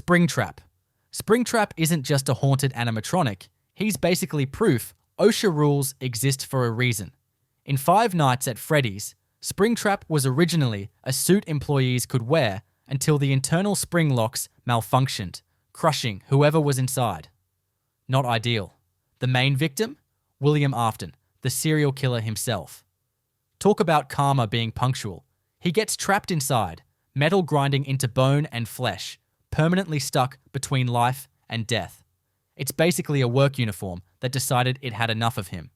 Springtrap. Springtrap isn't just a haunted animatronic, he's basically proof OSHA rules exist for a reason. In Five Nights at Freddy's, Springtrap was originally a suit employees could wear until the internal spring locks malfunctioned, crushing whoever was inside. Not ideal. The main victim? William Afton, the serial killer himself. Talk about karma being punctual. He gets trapped inside, metal grinding into bone and flesh, permanently stuck between life and death. It's basically a work uniform that decided it had enough of him.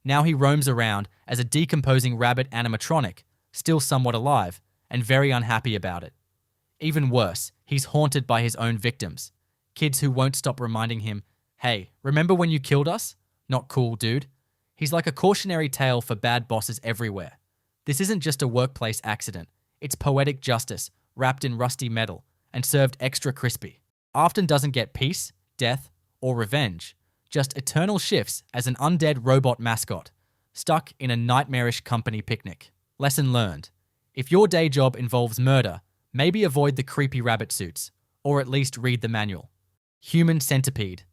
Now he roams around as a decomposing rabbit animatronic, still somewhat alive, and very unhappy about it. Even worse, he's haunted by his own victims. Kids who won't stop reminding him, hey, remember when you killed us? Not cool, dude. He's like a cautionary tale for bad bosses everywhere. This isn't just a workplace accident. It's poetic justice, wrapped in rusty metal, and served extra crispy. Afton doesn't get peace, death, or revenge, just eternal shifts as an undead robot mascot, stuck in a nightmarish company picnic. Lesson learned. If your day job involves murder, maybe avoid the creepy rabbit suits, or at least read the manual. Human Centipede.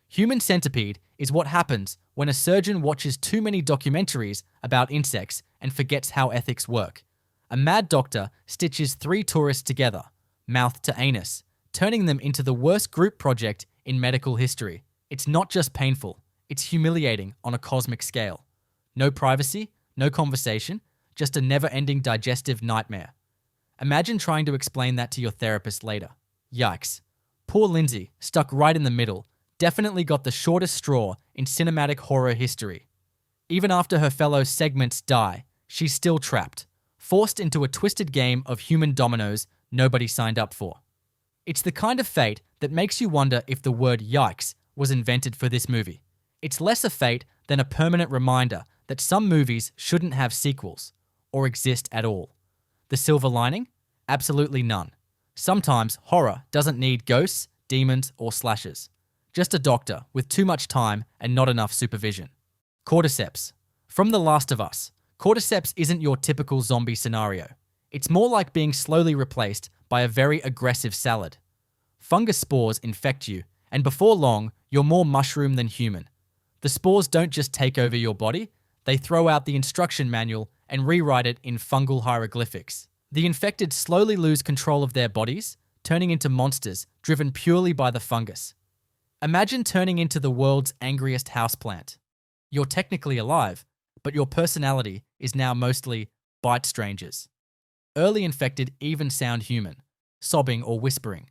Human Centipede is what happens when a surgeon watches too many documentaries about insects and forgets how ethics work. A mad doctor stitches 3 tourists together, mouth to anus, turning them into the worst group project in medical history. It's not just painful, it's humiliating on a cosmic scale. No privacy, no conversation, just a never-ending digestive nightmare. Imagine trying to explain that to your therapist later. Yikes. Poor Lindsay, stuck right in the middle, definitely got the shortest straw in cinematic horror history. Even after her fellow segments die, she's still trapped, forced into a twisted game of human dominoes nobody signed up for. It's the kind of fate that makes you wonder if the word yikes was invented for this movie. It's less a fate than a permanent reminder that some movies shouldn't have sequels, or exist at all. The silver lining? Absolutely none. Sometimes horror doesn't need ghosts, demons, or slashers. Just a doctor with too much time and not enough supervision. Cortiseps. From The Last of Us, Cortiseps isn't your typical zombie scenario. It's more like being slowly replaced by a very aggressive salad. Fungus spores infect you, and before long, you're more mushroom than human. The spores don't just take over your body, they throw out the instruction manual and rewrite it in fungal hieroglyphics. The infected slowly lose control of their bodies, turning into monsters driven purely by the fungus. Imagine turning into the world's angriest houseplant. You're technically alive, but your personality is now mostly bite strangers. Early infected even sound human, sobbing or whispering.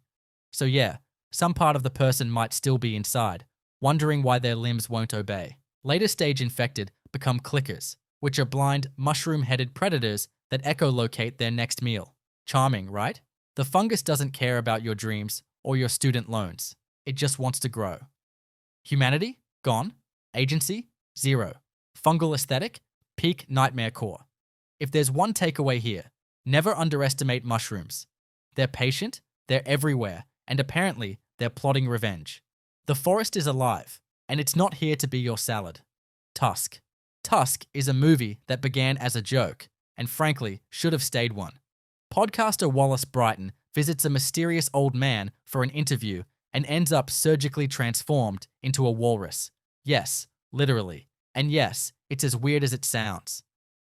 So yeah, some part of the person might still be inside, wondering why their limbs won't obey. Later stage infected become clickers, which are blind, mushroom-headed predators that echolocate their next meal. Charming, right? The fungus doesn't care about your dreams or your student loans. It just wants to grow. Humanity? Gone. Agency? Zero. Fungal aesthetic? Peak nightmare core. If there's one takeaway here, never underestimate mushrooms. They're patient, they're everywhere, and apparently they're plotting revenge. The forest is alive, and it's not here to be your salad. Tusk. Tusk is a movie that began as a joke, and frankly, should have stayed one. Podcaster Wallace Brighton visits a mysterious old man for an interview and ends up surgically transformed into a walrus. Yes, literally. And yes, it's as weird as it sounds.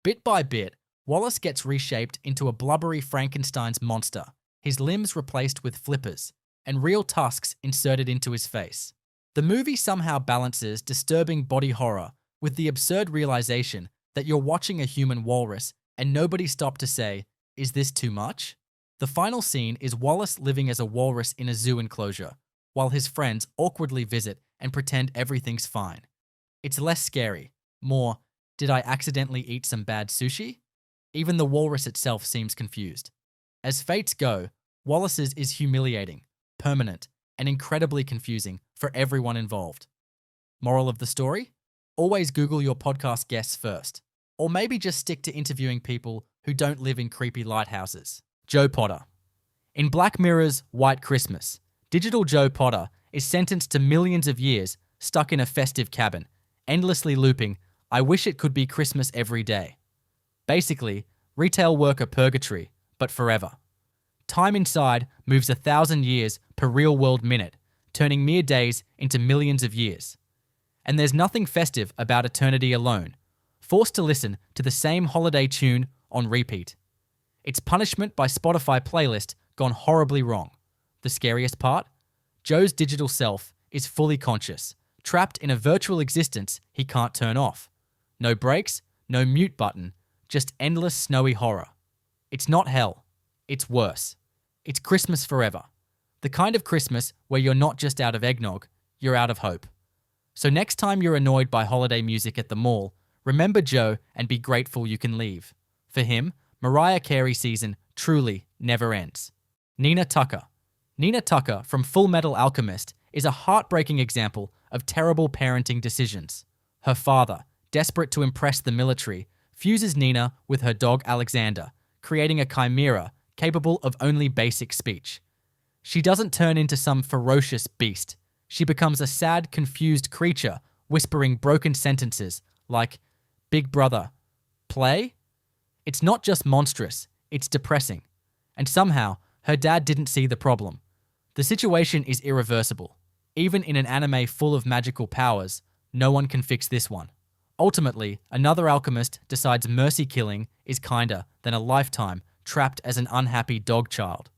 Bit by bit, Wallace gets reshaped into a blubbery Frankenstein's monster, his limbs replaced with flippers, and real tusks inserted into his face. The movie somehow balances disturbing body horror with the absurd realization that you're watching a human walrus and nobody stopped to say, is this too much? The final scene is Wallace living as a walrus in a zoo enclosure, while his friends awkwardly visit and pretend everything's fine. It's less scary, more, did I accidentally eat some bad sushi? Even the walrus itself seems confused. As fates go, Wallace's is humiliating, permanent, and incredibly confusing for everyone involved. Moral of the story? Always Google your podcast guests first. Or maybe just stick to interviewing people who don't live in creepy lighthouses. Joe Potter. In Black Mirror's White Christmas, Digital Joe Potter is sentenced to millions of years stuck in a festive cabin, endlessly looping, I wish it could be Christmas every day. Basically, retail worker purgatory, but forever. Time inside moves 1,000 years per real-world minute, turning mere days into millions of years. And there's nothing festive about eternity alone, forced to listen to the same holiday tune on repeat. It's punishment by Spotify playlist gone horribly wrong. The scariest part? Joe's digital self is fully conscious, trapped in a virtual existence he can't turn off. No brakes, no mute button, just endless snowy horror. It's not hell. It's worse. It's Christmas forever. The kind of Christmas where you're not just out of eggnog, you're out of hope. So next time you're annoyed by holiday music at the mall, remember Joe and be grateful you can leave. For him, Mariah Carey season truly never ends. Nina Tucker. Nina Tucker from Full Metal Alchemist is a heartbreaking example of terrible parenting decisions. Her father, desperate to impress the military, fuses Nina with her dog Alexander, creating a chimera capable of only basic speech. She doesn't turn into some ferocious beast. She becomes a sad, confused creature, whispering broken sentences like, "Big brother, play?" It's not just monstrous, it's depressing. And somehow, her dad didn't see the problem. The situation is irreversible. Even in an anime full of magical powers, no one can fix this one. Ultimately, another alchemist decides mercy killing is kinder than a lifetime trapped as an unhappy dog child.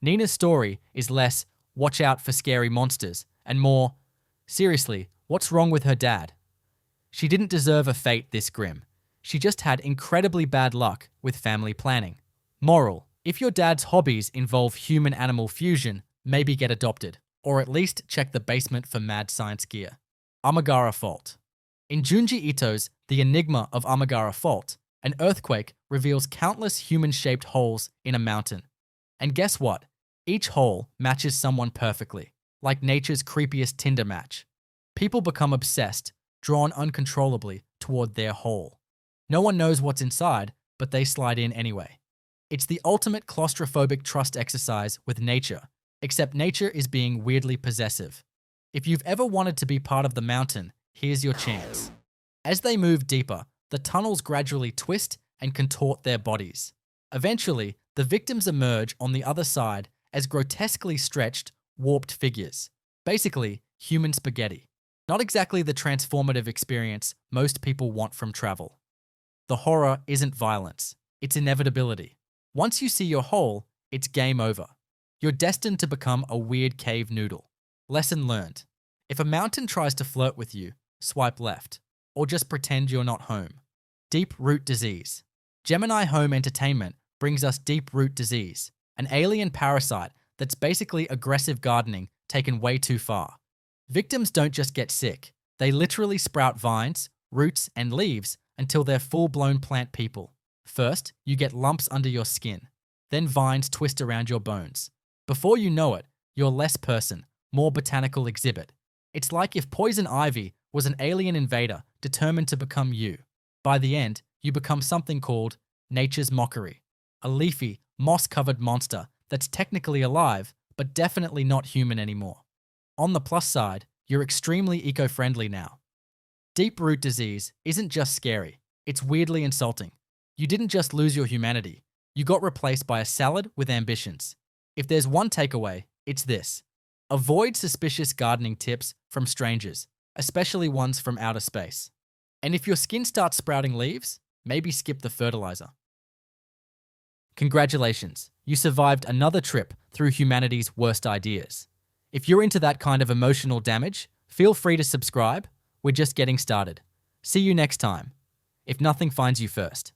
Nina's story is less, watch out for scary monsters, and more, seriously, what's wrong with her dad? She didn't deserve a fate this grim. She just had incredibly bad luck with family planning. Moral: if your dad's hobbies involve human-animal fusion, maybe get adopted, or at least check the basement for mad science gear. Amagara Fault. In Junji Ito's The Enigma of Amagara Fault, an earthquake reveals countless human-shaped holes in a mountain. And guess what? Each hole matches someone perfectly, like nature's creepiest Tinder match. People become obsessed, drawn uncontrollably toward their hole. No one knows what's inside, but they slide in anyway. It's the ultimate claustrophobic trust exercise with nature, except nature is being weirdly possessive. If you've ever wanted to be part of the mountain, here's your chance. As they move deeper, the tunnels gradually twist and contort their bodies. Eventually, the victims emerge on the other side as grotesquely stretched, warped figures. Basically, human spaghetti. Not exactly the transformative experience most people want from travel. The horror isn't violence, it's inevitability. Once you see your hole, it's game over. You're destined to become a weird cave noodle. Lesson learned. If a mountain tries to flirt with you, swipe left, or just pretend you're not home. Deep root disease. Gemini Home Entertainment brings us deep root disease, an alien parasite that's basically aggressive gardening taken way too far. Victims don't just get sick, they literally sprout vines, roots, and leaves until they're full-blown plant people. First, you get lumps under your skin, then vines twist around your bones. Before you know it, you're less person, more botanical exhibit. It's like if poison ivy was an alien invader determined to become you. By the end, you become something called nature's mockery, a leafy, moss-covered monster that's technically alive, but definitely not human anymore. On the plus side, you're extremely eco-friendly now. Deep root disease isn't just scary, it's weirdly insulting. You didn't just lose your humanity, you got replaced by a salad with ambitions. If there's one takeaway, it's this. Avoid suspicious gardening tips from strangers, especially ones from outer space. And if your skin starts sprouting leaves, maybe skip the fertilizer. Congratulations, you survived another trip through humanity's worst ideas. If you're into that kind of emotional damage, feel free to subscribe. We're just getting started. See you next time, if nothing finds you first.